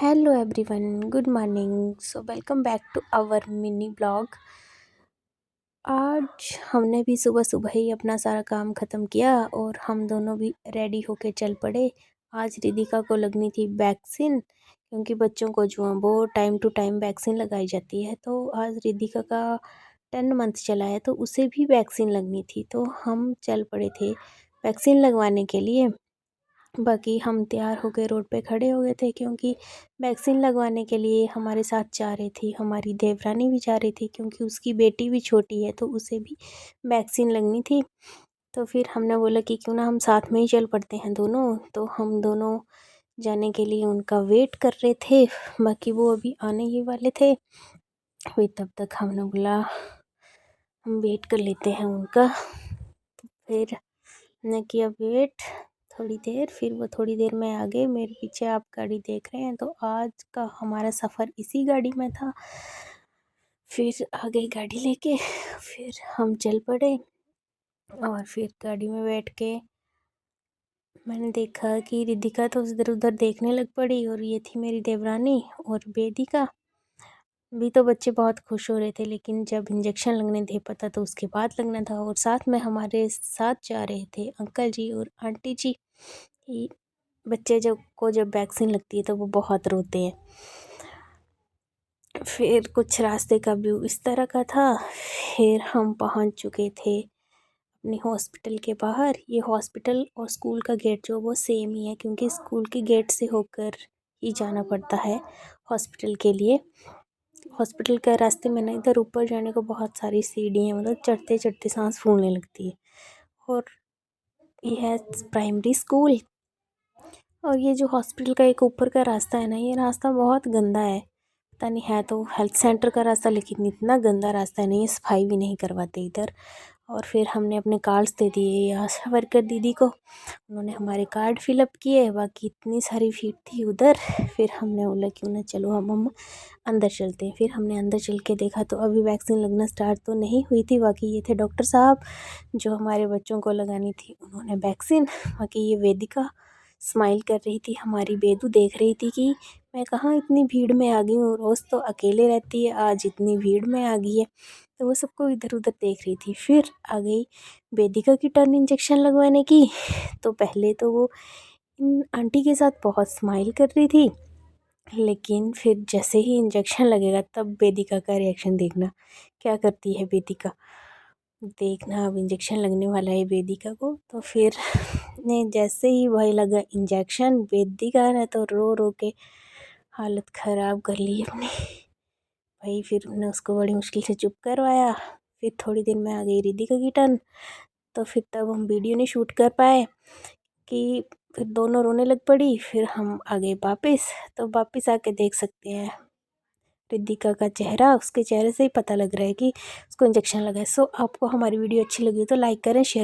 Hello everyone, good morning. So welcome back to our mini blog. आज हमने भी सुबह सुबह ही अपना सारा काम ख़त्म किया और हम दोनों भी रेडी होके चल पड़े। आज रिदिका को लगनी थी वैक्सीन, क्योंकि बच्चों को जो है वो टाइम टू टाइम वैक्सीन लगाई जाती है। तो आज रिदिका का 10 मंथ चला है, तो उसे भी वैक्सीन लगनी थी। तो हम चल पड़े थे वैक्सीन लगवाने के लिए। बाकी हम तैयार होकर रोड पे खड़े हो गए थे, क्योंकि वैक्सीन लगवाने के लिए हमारे साथ जा रही थी, हमारी देवरानी भी जा रही थी, क्योंकि उसकी बेटी भी छोटी है तो उसे भी वैक्सीन लगनी थी। तो फिर हमने बोला कि क्यों ना हम साथ में ही चल पड़ते हैं दोनों। तो हम दोनों जाने के लिए उनका वेट कर रहे थे, बाकी वो अभी आने ही वाले थे। फिर तब तक हमने बोला हम वेट कर लेते हैं उनका। फिर हमने किया वेट थोड़ी देर, फिर वो थोड़ी देर में आ गए। मेरे पीछे आप गाड़ी देख रहे हैं, तो आज का हमारा सफ़र इसी गाड़ी में था। फिर आ गई गाड़ी लेके, फिर हम चल पड़े और फिर गाड़ी में बैठ के मैंने देखा कि रिदिका तो इधर उधर देखने लग पड़ी, और ये थी मेरी देवरानी और वेदिका। भी तो बच्चे बहुत खुश हो रहे थे, लेकिन जब इंजेक्शन लगने थे पता तो उसके बाद लगना था। और साथ में हमारे साथ जा रहे थे अंकल जी और आंटी जी। कि बच्चे जब वैक्सीन लगती है तो वो बहुत रोते हैं। फिर कुछ रास्ते का व्यू इस तरह का था। फिर हम पहुंच चुके थे अपनी हॉस्पिटल के बाहर। ये हॉस्पिटल और स्कूल का गेट जो वो सेम ही है, क्योंकि स्कूल के गेट से होकर ही जाना पड़ता है हॉस्पिटल के लिए। हॉस्पिटल के रास्ते में ना इधर ऊपर जाने को बहुत सारी सीढ़ियाँ, मतलब चढ़ते चढ़ते सांस फूलने लगती है। और ये है प्राइमरी स्कूल। और ये जो हॉस्पिटल का एक ऊपर का रास्ता है ना, ये रास्ता बहुत गंदा है। पता नहीं, है तो हेल्थ सेंटर का रास्ता, लेकिन इतना गंदा रास्ता है नहीं, सफाई भी नहीं करवाते इधर। और फिर हमने अपने कार्ड्स दे दिए आशा वर्कर दीदी को, उन्होंने हमारे कार्ड फिलअप किए। बाकी इतनी सारी भीड़ थी उधर। फिर हमने बोला क्यों ना चलो हम अंदर चलते हैं। फिर हमने अंदर चल के देखा तो अभी वैक्सीन लगना स्टार्ट तो नहीं हुई थी। बाकी ये थे डॉक्टर साहब जो हमारे बच्चों को लगानी थी, उन्होंने वैक्सीन। बाकी ये वेदिका स्माइल कर रही थी, हमारी बेदू देख रही थी कि मैं कहाँ इतनी भीड़ में आ गई हूँ, रोज़ तो अकेले रहती है, आज इतनी भीड़ में आ गई है। तो वो सबको इधर उधर देख रही थी। फिर आ गई वेदिका की टर्न इंजेक्शन लगवाने की। तो पहले तो वो इन आंटी के साथ बहुत स्माइल कर रही थी, लेकिन फिर जैसे ही इंजेक्शन लगेगा तब वेदिका का रिएक्शन देखना क्या करती है वेदिका। देखना अब इंजेक्शन लगने वाला है वेदिका को। तो फिर ने जैसे ही वही लगा इंजेक्शन, वेदिका ने तो रो रो के हालत ख़राब कर ली अपनी भाई। फिर उन्होंने उसको बड़ी मुश्किल से चुप करवाया। फिर थोड़ी देर में आ गई रिदिका की टर्न। तो फिर तब हम वीडियो नहीं शूट कर पाए कि फिर दोनों रोने लग पड़ी। फिर हम आ गए वापस। तो वापस आके देख सकते हैं रिदिका का चेहरा, उसके चेहरे से ही पता लग रहा है कि उसको इंजेक्शन लगा है। सो आपको हमारी वीडियो अच्छी लगी तो लाइक करें, शेयर